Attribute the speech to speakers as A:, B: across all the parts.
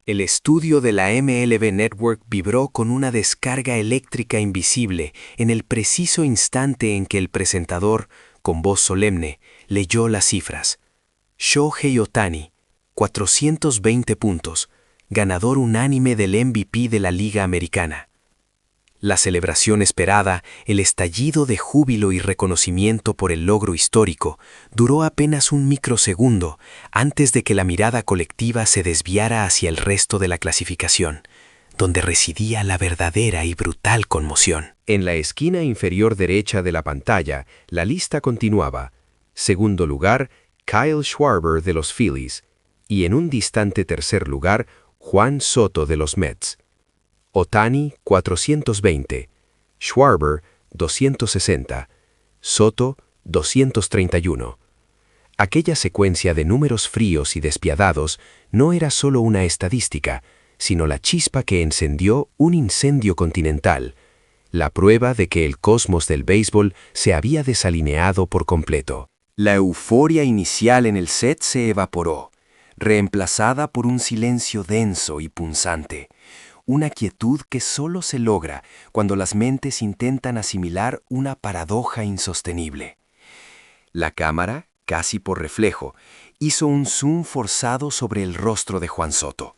A: El estudio de la MLB Network vibró con una descarga eléctrica invisible en el preciso instante en que el presentador, con voz solemne, leyó las cifras. Shohei Ohtani, 420 puntos, ganador unánime del MVP de la Liga Americana. La celebración esperada, el estallido de júbilo y reconocimiento por el logro histórico, duró apenas un microsegundo antes de que la mirada colectiva se desviara hacia el resto de la clasificación, donde residía la verdadera y brutal conmoción.
B: En la esquina inferior derecha de la pantalla, la lista continuaba. Segundo lugar, Kyle Schwarber de los Phillies, y en un distante tercer lugar, Juan Soto de los Mets. Ohtani, 420, Schwarber, 260, Soto, 231. Aquella secuencia de números fríos y despiadados no era solo una estadística, sino la chispa que encendió un incendio continental, la prueba de que el cosmos del béisbol se había desalineado por completo.
A: La euforia inicial en el set se evaporó, reemplazada por un silencio denso y punzante. Una quietud que solo se logra cuando las mentes intentan asimilar una paradoja insostenible. La cámara, casi por reflejo, hizo un zoom forzado sobre el rostro de Juan Soto,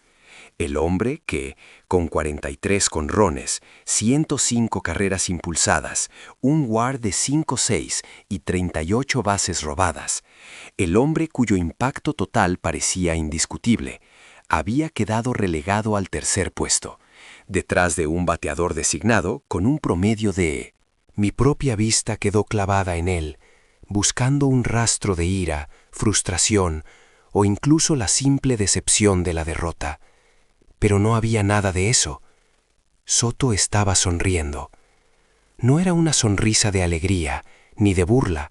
A: el hombre que, con 43 jonrones, 105 carreras impulsadas, un WAR de 5.6 y 38 bases robadas, el hombre cuyo impacto total parecía indiscutible, había quedado relegado al tercer puesto, detrás de un bateador designado con un promedio de... Mi propia vista quedó clavada en él, buscando un rastro de ira, frustración o incluso la simple decepción de la derrota. Pero no había nada de eso. Soto estaba sonriendo. No era una sonrisa de alegría, ni de burla,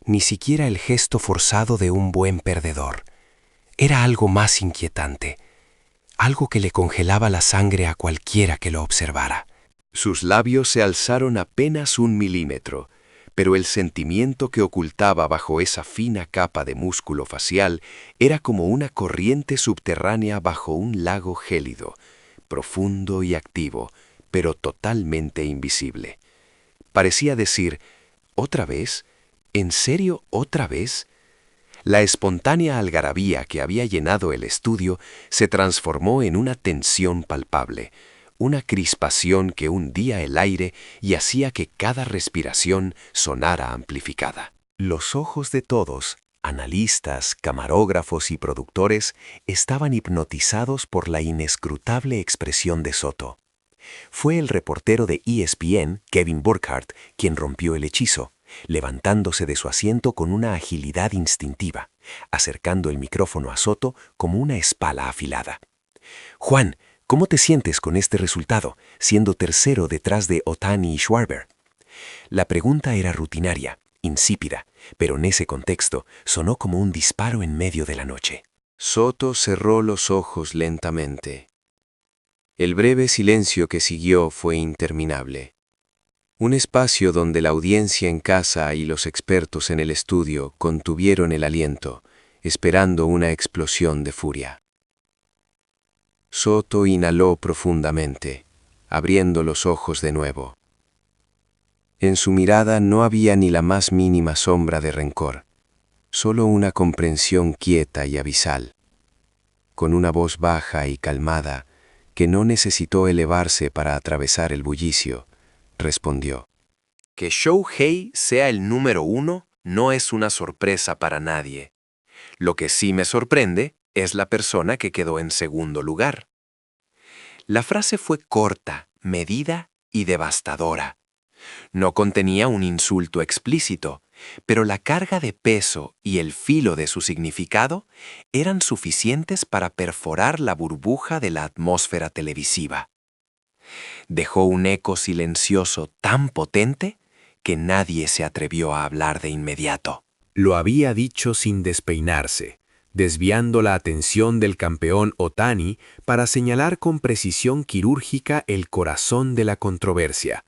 A: ni siquiera el gesto forzado de un buen perdedor. Era algo más inquietante, algo que le congelaba la sangre a cualquiera que lo observara.
B: Sus labios se alzaron apenas 1 milímetro, pero el sentimiento que ocultaba bajo esa fina capa de músculo facial era como una corriente subterránea bajo un lago gélido, profundo y activo, pero totalmente invisible. Parecía decir, ¿otra vez? ¿En serio otra vez? La espontánea algarabía que había llenado el estudio se transformó en una tensión palpable, una crispación que hundía el aire y hacía que cada respiración sonara amplificada. Los ojos de todos, analistas, camarógrafos y productores, estaban hipnotizados por la inescrutable expresión de Soto. Fue el reportero de ESPN, Kevin Burkhardt, quien rompió el hechizo, levantándose de su asiento con una agilidad instintiva, acercando el micrófono a Soto como una espala afilada. «Juan, ¿cómo te sientes con este resultado, siendo tercero detrás de Ohtani y Schwarber?» La pregunta era rutinaria, insípida, pero en ese contexto sonó como un disparo en medio de la noche. Soto cerró los ojos lentamente. El breve silencio que siguió fue interminable. Un espacio donde la audiencia en casa y los expertos en el estudio contuvieron el aliento, esperando una explosión de furia. Soto inhaló profundamente, abriendo los ojos de nuevo. En su mirada no había ni la más mínima sombra de rencor, solo una comprensión quieta y abisal. Con una voz baja y calmada, que no necesitó elevarse para atravesar el bullicio, respondió: «Que Shohei sea el número 1 no es una sorpresa para nadie. Lo que sí me sorprende es la persona que quedó en segundo lugar». La frase fue corta, medida y devastadora. No contenía un insulto explícito, pero la carga de peso y el filo de su significado eran suficientes para perforar la burbuja de la atmósfera televisiva. Dejó un eco silencioso tan potente que nadie se atrevió a hablar de inmediato. Lo había dicho sin despeinarse, desviando la atención del campeón Ohtani para señalar con precisión quirúrgica el corazón de la controversia,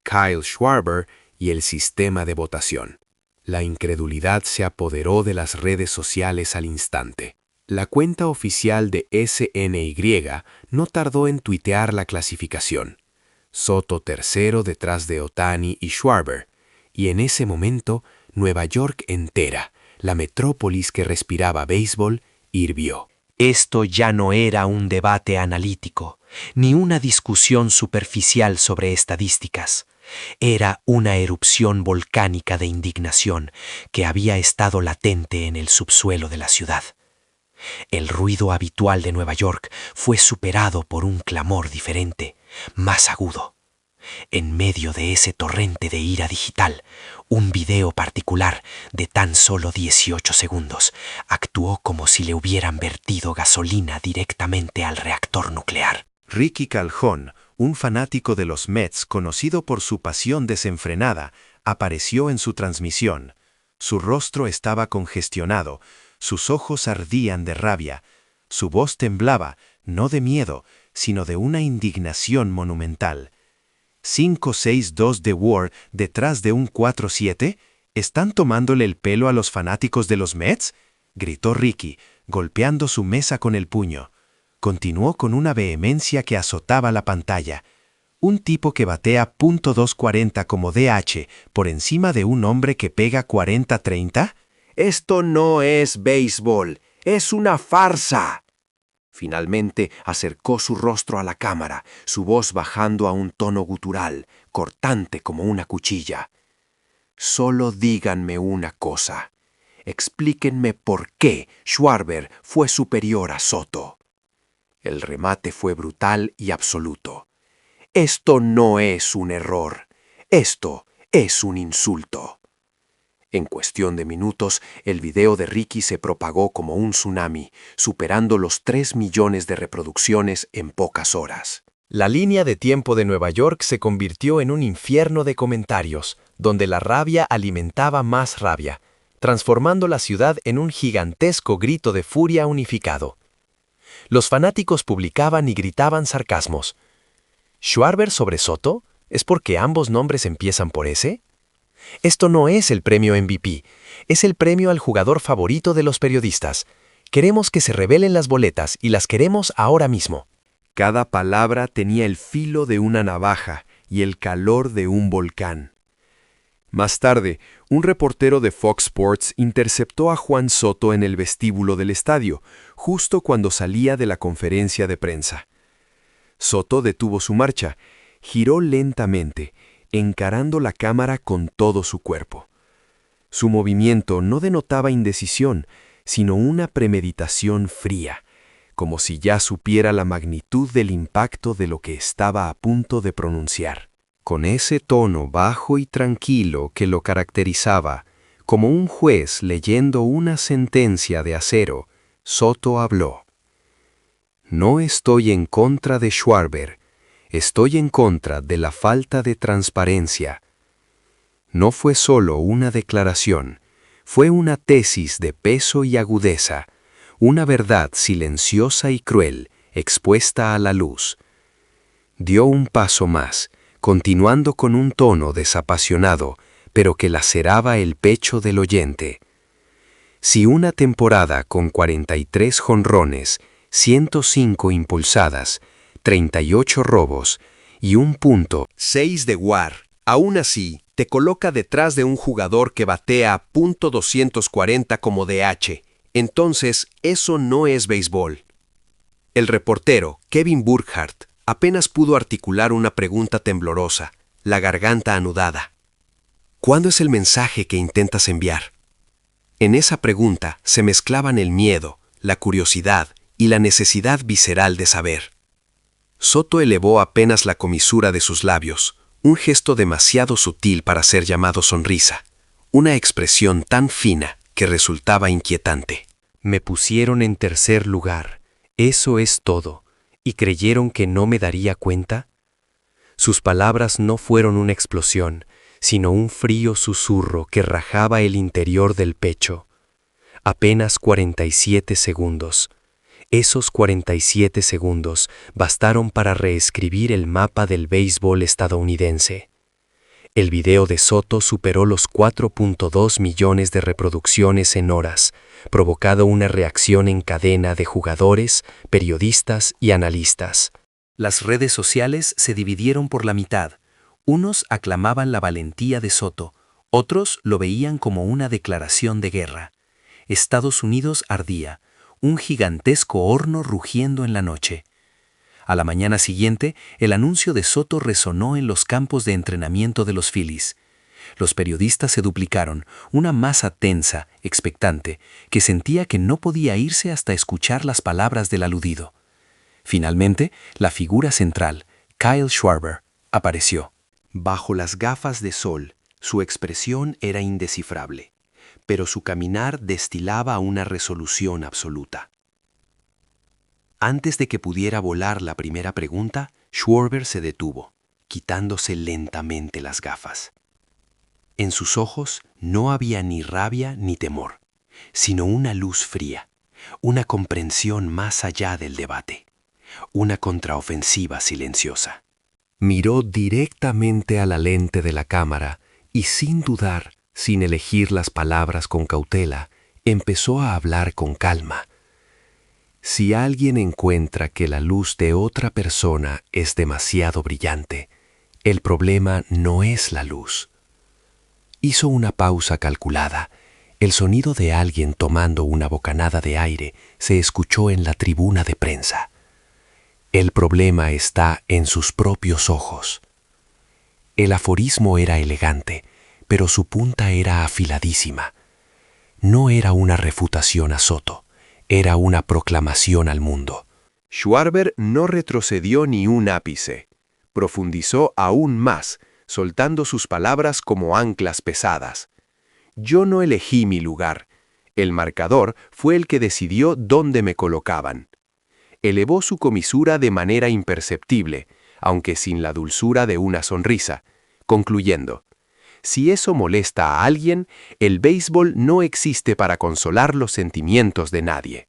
B: Kyle Schwarber y el sistema de votación. La incredulidad se apoderó de las redes sociales al instante. La cuenta oficial de SNY no tardó en tuitear la clasificación. Soto tercero detrás de Ohtani y Schwarber, y en ese momento Nueva York entera, la metrópolis que respiraba béisbol, hirvió.
A: Esto ya no era un debate analítico, ni una discusión superficial sobre estadísticas. Era una erupción volcánica de indignación que había estado latente en el subsuelo de la ciudad. El ruido habitual de Nueva York fue superado por un clamor diferente, más agudo. En medio de ese torrente de ira digital, un video particular de tan solo 18 segundos actuó como si le hubieran vertido gasolina directamente al reactor nuclear.
C: Ricky Calhoun, un fanático de los Mets conocido por su pasión desenfrenada, apareció en su transmisión. Su rostro estaba congestionado, sus ojos ardían de rabia, su voz temblaba, no de miedo, sino de una indignación monumental. ¿5-6-2 de WAR detrás de un 4-7? ¿Están tomándole el pelo a los fanáticos de los Mets?, gritó Ricky, golpeando su mesa con el puño. Continuó con una vehemencia que azotaba la pantalla. Un tipo que batea .240 como DH por encima de un hombre que pega 40-30.
A: Esto no es béisbol, es una farsa. Finalmente acercó su rostro a la cámara, su voz bajando a un tono gutural, cortante como una cuchilla. Solo díganme una cosa. Explíquenme por qué Schwarber fue superior a Soto. El remate fue brutal y absoluto. Esto no es un error. Esto es un insulto. En cuestión de minutos, el video de Ricky se propagó como un tsunami, superando los 3 millones de reproducciones en pocas horas.
B: La línea de tiempo de Nueva York se convirtió en un infierno de comentarios, donde la rabia alimentaba más rabia, transformando la ciudad en un gigantesco grito de furia unificado. Los fanáticos publicaban y gritaban sarcasmos. ¿Schwarber sobre Soto? ¿Es porque ambos nombres empiezan por S? Esto no es el premio MVP, es el premio al jugador favorito de los periodistas. Queremos que se revelen las boletas y las queremos ahora mismo.
C: Cada palabra tenía el filo de una navaja y el calor de un volcán. Más tarde, un reportero de Fox Sports interceptó a Juan Soto en el vestíbulo del estadio, justo cuando salía de la conferencia de prensa. Soto detuvo su marcha, giró lentamente, encarando la cámara con todo su cuerpo. Su movimiento no denotaba indecisión, sino una premeditación fría, como si ya supiera la magnitud del impacto de lo que estaba a punto de pronunciar. Con ese tono bajo y tranquilo que lo caracterizaba, como un juez leyendo una sentencia de acero, Soto habló. No estoy en contra de Schwarber, estoy en contra de la falta de transparencia. No fue solo una declaración, fue una tesis de peso y agudeza, una verdad silenciosa y cruel, expuesta a la luz. Dio un paso más, continuando con un tono desapasionado, pero que laceraba el pecho del oyente. Si una temporada con 43 jonrones, 105 impulsadas, 38 robos y un .6 de WAR, aún así te coloca detrás de un jugador que batea .240 como DH, entonces eso no es béisbol. El reportero, Kevin Burkhardt, apenas pudo articular una pregunta temblorosa, la garganta anudada. ¿Cuándo es el mensaje que intentas enviar? En esa pregunta se mezclaban el miedo, la curiosidad y la necesidad visceral de saber. Soto elevó apenas la comisura de sus labios, un gesto demasiado sutil para ser llamado sonrisa, una expresión tan fina que resultaba inquietante.
A: Me pusieron en tercer lugar, eso es todo, y creyeron que no me daría cuenta. Sus palabras no fueron una explosión, sino un frío susurro que rajaba el interior del pecho. Apenas 47 segundos. Esos 47 segundos bastaron para reescribir el mapa del béisbol estadounidense.
C: El video de Soto superó los 4.2 millones de reproducciones en horas, provocando una reacción en cadena de jugadores, periodistas y analistas. Las redes sociales se dividieron por la mitad. Unos aclamaban la valentía de Soto, otros lo veían como una declaración de guerra. Estados Unidos ardía, un gigantesco horno rugiendo en la noche. A la mañana siguiente, el anuncio de Soto resonó en los campos de entrenamiento de los Phillies. Los periodistas se duplicaron, una masa tensa, expectante, que sentía que no podía irse hasta escuchar las palabras del aludido. Finalmente, la figura central, Kyle Schwarber, apareció.
B: Bajo las gafas de sol, su expresión era indescifrable, pero su caminar destilaba una resolución absoluta. Antes de que pudiera volar la primera pregunta, Schwarber se detuvo, quitándose lentamente las gafas. En sus ojos no había ni rabia ni temor, sino una luz fría, una comprensión más allá del debate, una contraofensiva silenciosa.
C: Miró directamente a la lente de la cámara y sin dudar, sin elegir las palabras con cautela, empezó a hablar con calma. Si alguien encuentra que la luz de otra persona es demasiado brillante, el problema no es la luz. Hizo una pausa calculada. El sonido de alguien tomando una bocanada de aire se escuchó en la tribuna de prensa. El problema está en sus propios ojos. El aforismo era elegante, pero su punta era afiladísima. No era una refutación a Soto. Era una proclamación al mundo.
B: Schwarber no retrocedió ni un ápice. Profundizó aún más, soltando sus palabras como anclas pesadas. Yo no elegí mi lugar. El marcador fue el que decidió dónde me colocaban. Elevó su comisura de manera imperceptible, aunque sin la dulzura de una sonrisa, concluyendo: si eso molesta a alguien, el béisbol no existe para consolar los sentimientos de nadie.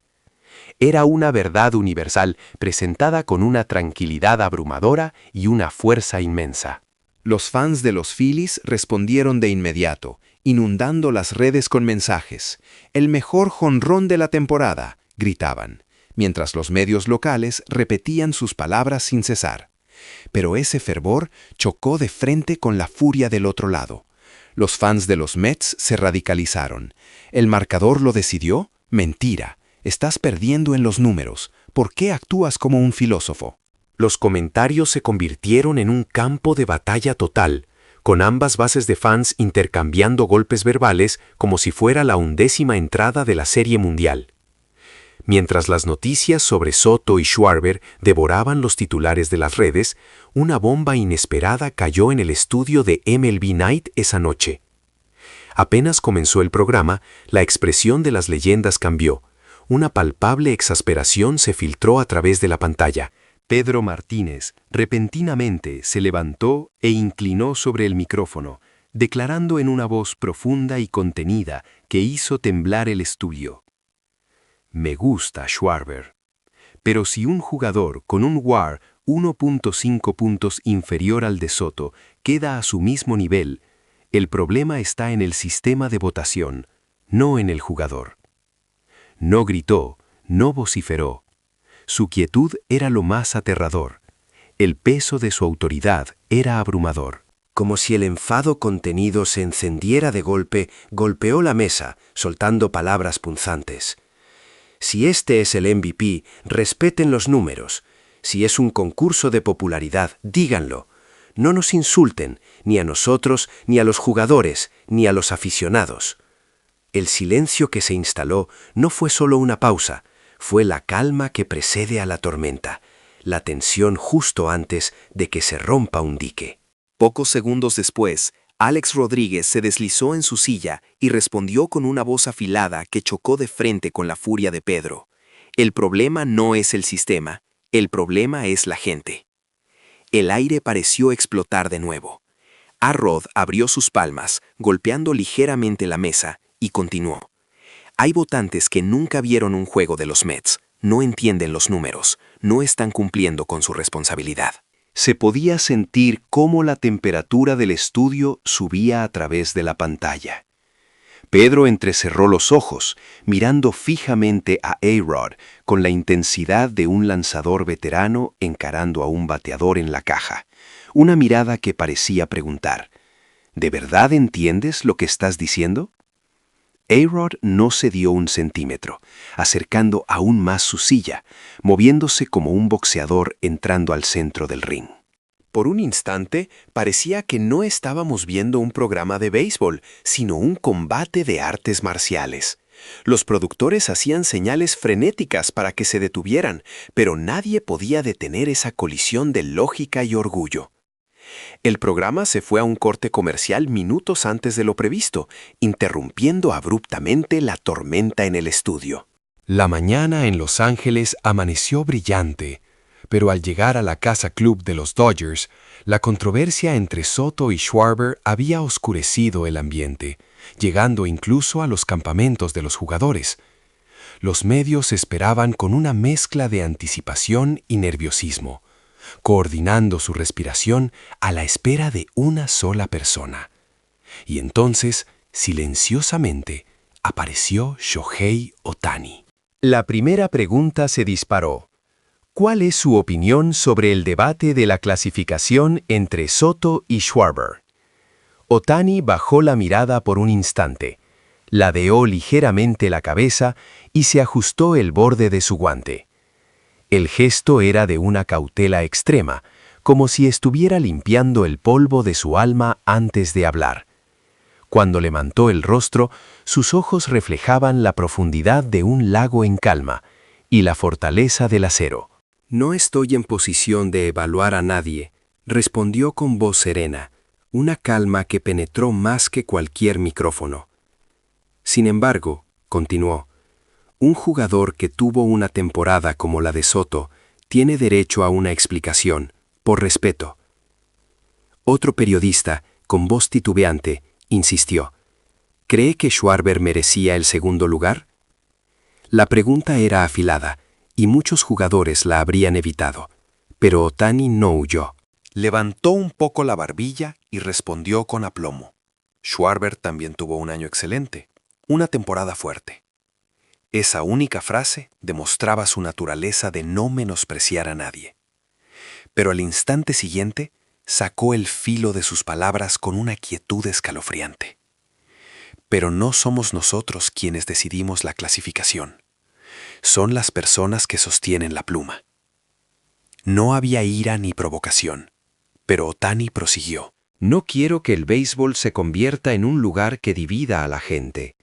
B: Era una verdad universal presentada con una tranquilidad abrumadora y una fuerza inmensa.
C: Los fans de los Phillies respondieron de inmediato, inundando las redes con mensajes. «El mejor jonrón de la temporada», gritaban, mientras los medios locales repetían sus palabras sin cesar. Pero ese fervor chocó de frente con la furia del otro lado. Los fans de los Mets se radicalizaron. ¿El marcador lo decidió? Mentira. Estás perdiendo en los números. ¿Por qué actúas como un filósofo? Los comentarios se convirtieron en un campo de batalla total, con ambas bases de fans intercambiando golpes verbales como si fuera la 11ª entrada de la Serie Mundial. Mientras las noticias sobre Soto y Schwarber devoraban los titulares de las redes, una bomba inesperada cayó en el estudio de MLB Night esa noche. Apenas comenzó el programa, la expresión de las leyendas cambió. Una palpable exasperación se filtró a través de la pantalla.
B: Pedro Martínez repentinamente se levantó e inclinó sobre el micrófono, declarando en una voz profunda y contenida que hizo temblar el estudio: me gusta Schwarber, pero si un jugador con un WAR 1.5 puntos inferior al de Soto queda a su mismo nivel, el problema está en el sistema de votación, no en el jugador. No gritó, no vociferó. Su quietud era lo más aterrador. El peso de su autoridad era abrumador.
A: Como si el enfado contenido se encendiera de golpe, golpeó la mesa, soltando palabras punzantes. Si este es el MVP, respeten los números. Si es un concurso de popularidad, díganlo. No nos insulten, ni a nosotros, ni a los jugadores, ni a los aficionados. El silencio que se instaló no fue solo una pausa, fue la calma que precede a la tormenta, la tensión justo antes de que se rompa un dique.
D: Pocos segundos después, Alex Rodríguez se deslizó en su silla y respondió con una voz afilada que chocó de frente con la furia de Pedro. El problema no es el sistema, el problema es la gente. El aire pareció explotar de nuevo. A-Rod abrió sus palmas, golpeando ligeramente la mesa, y continuó. Hay votantes que nunca vieron un juego de los Mets, no entienden los números, no están cumpliendo con su responsabilidad.
B: Se podía sentir cómo la temperatura del estudio subía a través de la pantalla. Pedro entrecerró los ojos, mirando fijamente a A-Rod con la intensidad de un lanzador veterano encarando a un bateador en la caja. Una mirada que parecía preguntar, ¿de verdad entiendes lo que estás diciendo? A-Rod no cedió un centímetro, acercando aún más su silla, moviéndose como un boxeador entrando al centro del ring.
D: Por un instante, parecía que no estábamos viendo un programa de béisbol, sino un combate de artes marciales. Los productores hacían señales frenéticas para que se detuvieran, pero nadie podía detener esa colisión de lógica y orgullo. El programa se fue a un corte comercial minutos antes de lo previsto, interrumpiendo abruptamente la tormenta en el estudio.
C: La mañana en Los Ángeles amaneció brillante, pero al llegar a la casa club de los Dodgers, la controversia entre Soto y Schwarber había oscurecido el ambiente, llegando incluso a los campamentos de los jugadores. Los medios esperaban con una mezcla de anticipación y nerviosismo, coordinando su respiración a la espera de una sola persona. Y entonces, silenciosamente, apareció Shohei Ohtani. La primera pregunta se disparó. ¿Cuál es su opinión sobre el debate de la clasificación entre Soto y Schwarber? Ohtani bajó la mirada por un instante, ladeó ligeramente la cabeza y se ajustó el borde de su guante. El gesto era de una cautela extrema, como si estuviera limpiando el polvo de su alma antes de hablar. Cuando levantó el rostro, sus ojos reflejaban la profundidad de un lago en calma y la fortaleza del acero.
A: No estoy en posición de evaluar a nadie, respondió con voz serena, una calma que penetró más que cualquier micrófono. Sin embargo, continuó, un jugador que tuvo una temporada como la de Soto tiene derecho a una explicación, por respeto. Otro periodista, con voz titubeante, insistió, ¿cree que Schwarber merecía el segundo lugar? La pregunta era afilada, y muchos jugadores la habrían evitado, pero Ohtani no huyó.
D: Levantó un poco la barbilla y respondió con aplomo. Schwarber también tuvo un año excelente, una temporada fuerte. Esa única frase demostraba su naturaleza de no menospreciar a nadie. Pero al instante siguiente, sacó el filo de sus palabras con una quietud escalofriante. Pero no somos nosotros quienes decidimos la clasificación. Son las personas que sostienen la pluma. No había ira ni provocación, pero Ohtani prosiguió.
A: No quiero que el béisbol se convierta en un lugar que divida a la gente.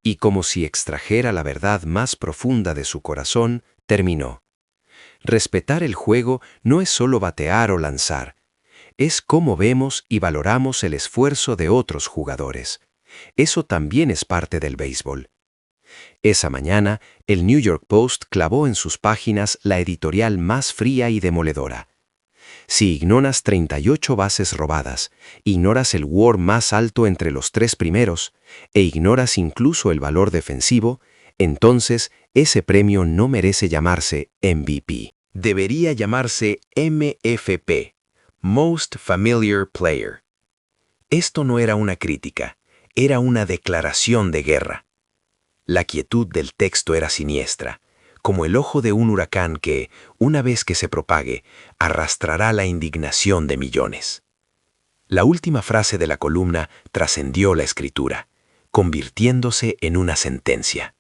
A: Y como si extrajera la verdad más profunda de su corazón, terminó. Respetar el juego no es solo batear o lanzar. Es cómo vemos y valoramos el esfuerzo de otros jugadores. Eso también es parte del béisbol. Esa mañana, el New York Post clavó en sus páginas la editorial más fría y demoledora. Si ignoras 38 bases robadas, ignoras el WAR más alto entre los 3 primeros, e ignoras incluso el valor defensivo, entonces ese premio no merece llamarse MVP. Debería llamarse MFP, Most Familiar Player. Esto no era una crítica, era una declaración de guerra. La quietud del texto era siniestra, como el ojo de un huracán que, una vez que se propague, arrastrará la indignación de millones. La última frase de la columna trascendió la escritura, convirtiéndose en una sentencia.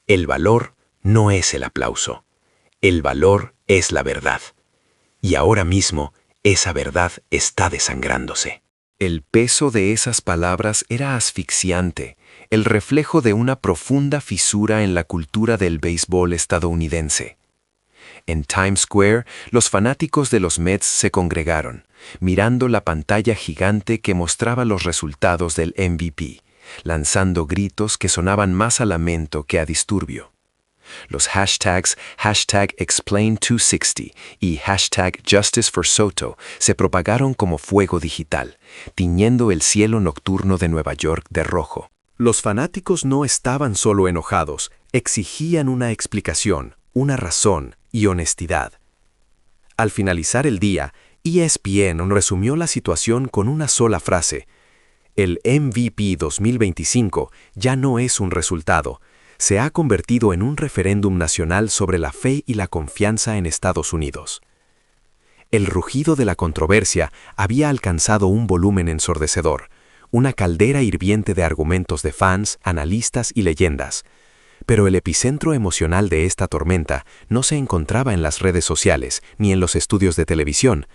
A: El valor no es el aplauso, el valor es la verdad. Y ahora mismo, esa verdad está desangrándose. El peso de esas palabras era asfixiante, el reflejo de una profunda fisura en la cultura del béisbol estadounidense. En Times Square, los fanáticos de los Mets se congregaron, mirando la pantalla gigante que mostraba los resultados del MVP, lanzando gritos que sonaban más a lamento que a disturbio. Los hashtags #Explain260 y #JusticeForSoto se propagaron como fuego digital, tiñendo el cielo nocturno de Nueva York de rojo. Los fanáticos no estaban solo enojados, exigían una explicación, una razón y honestidad. Al finalizar el día,
C: ESPN resumió la situación con una sola frase: el MVP 2025 ya no es un resultado, se ha convertido en un referéndum nacional sobre la fe y la confianza en Estados Unidos. El rugido de la controversia había alcanzado un volumen ensordecedor, una caldera hirviente de argumentos de fans, analistas y leyendas. Pero el epicentro emocional de esta tormenta no se encontraba en las redes sociales ni en los estudios de televisión,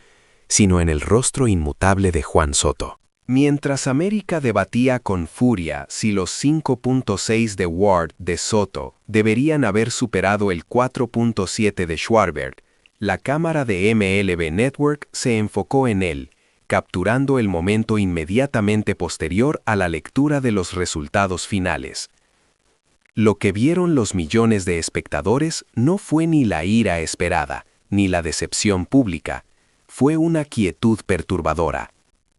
C: sino en el rostro inmutable de Juan Soto.
A: Mientras América debatía con furia si los 5.6 de WAR de Soto deberían haber superado el 4.7 de Schwarber, la cámara de MLB Network se enfocó en él, capturando el momento inmediatamente posterior a la lectura de los resultados finales. Lo que vieron los millones de espectadores no fue ni la ira esperada, ni la decepción pública, fue una quietud perturbadora.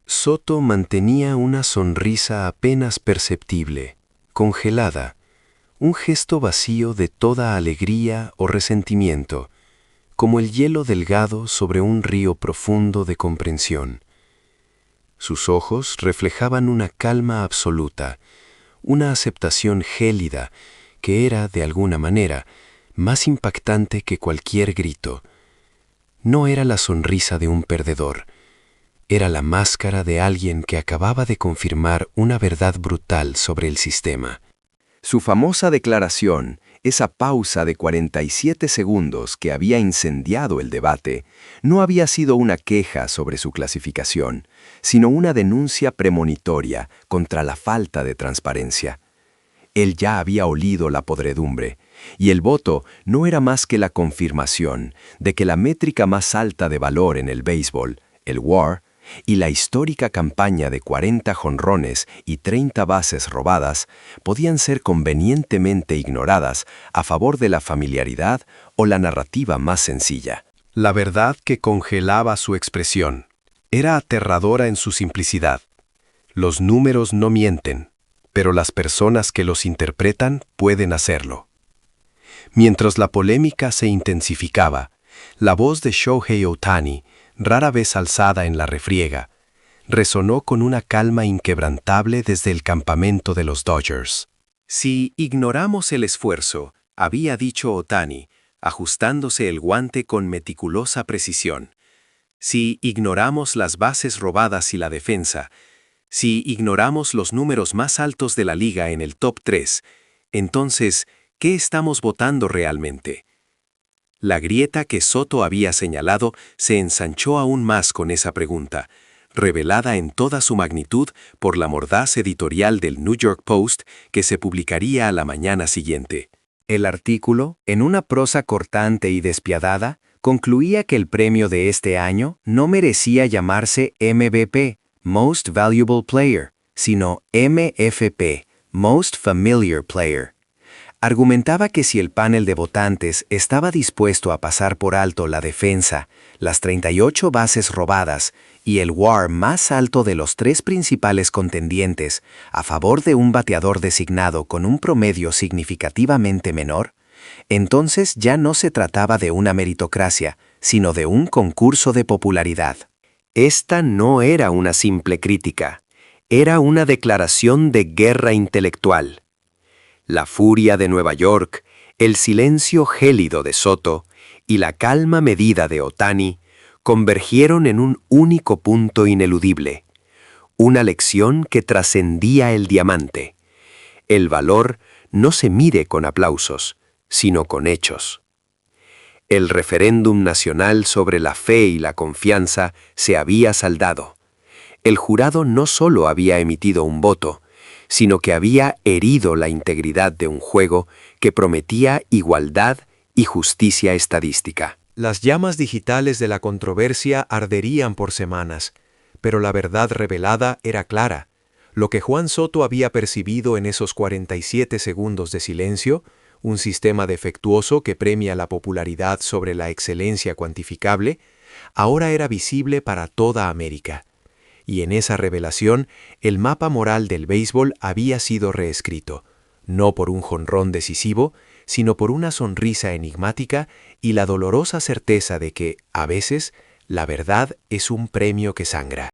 B: Soto mantenía una sonrisa apenas perceptible, congelada, un gesto vacío de toda alegría o resentimiento, como el hielo delgado sobre un río profundo de comprensión. Sus ojos reflejaban una calma absoluta, una aceptación gélida que era, de alguna manera, más impactante que cualquier grito. No era la sonrisa de un perdedor, era la máscara de alguien que acababa de confirmar una verdad brutal sobre el sistema.
A: Su famosa declaración, esa pausa de 47 segundos que había incendiado el debate, no había sido una queja sobre su clasificación, sino una denuncia premonitoria contra la falta de transparencia. Él ya había olido la podredumbre, y el voto no era más que la confirmación de que la métrica más alta de valor en el béisbol, el WAR, y la histórica campaña de 40 jonrones y 30 bases robadas podían ser convenientemente ignoradas a favor de la familiaridad o la narrativa más sencilla.
C: La verdad que congelaba su expresión era aterradora en su simplicidad. Los números no mienten, pero las personas que los interpretan pueden hacerlo. Mientras la polémica se intensificaba, la voz de Shohei Ohtani, rara vez alzada en la refriega, resonó con una calma inquebrantable desde el campamento de los Dodgers.
A: Si ignoramos el esfuerzo, había dicho Ohtani, ajustándose el guante con meticulosa precisión. Si ignoramos las bases robadas y la defensa, si ignoramos los números más altos de la liga en el top 3, entonces, ¿qué estamos votando realmente? La grieta que Soto había señalado se ensanchó aún más con esa pregunta, revelada en toda su magnitud por la mordaz editorial del New York Post que se publicaría a la mañana siguiente. El artículo, en una prosa cortante y despiadada, concluía que el premio de este año no merecía llamarse MVP, Most Valuable Player, sino MFP, Most Familiar Player. Argumentaba que si el panel de votantes estaba dispuesto a pasar por alto la defensa, las 38 bases robadas y el WAR más alto de los 3 principales contendientes a favor de un bateador designado con un promedio significativamente menor, entonces ya no se trataba de una meritocracia, sino de un concurso de popularidad. Esta no era una simple crítica, era una declaración de guerra intelectual. La furia de Nueva York, el silencio gélido de Soto y la calma medida de Ohtani convergieron en un único punto ineludible, una lección que trascendía el diamante. El valor no se mide con aplausos, sino con hechos. El referéndum nacional sobre la fe y la confianza se había saldado. El jurado no solo había emitido un voto, sino que había herido la integridad de un juego que prometía igualdad y justicia estadística.
C: Las llamas digitales de la controversia arderían por semanas, pero la verdad revelada era clara. Lo que Juan Soto había percibido en esos 47 segundos de silencio, un sistema defectuoso que premia la popularidad sobre la excelencia cuantificable, ahora era visible para toda América. Y en esa revelación, el mapa moral del béisbol había sido reescrito, no por un jonrón decisivo, sino por una sonrisa enigmática y la dolorosa certeza de que, a veces,
B: La verdad es un premio que sangra.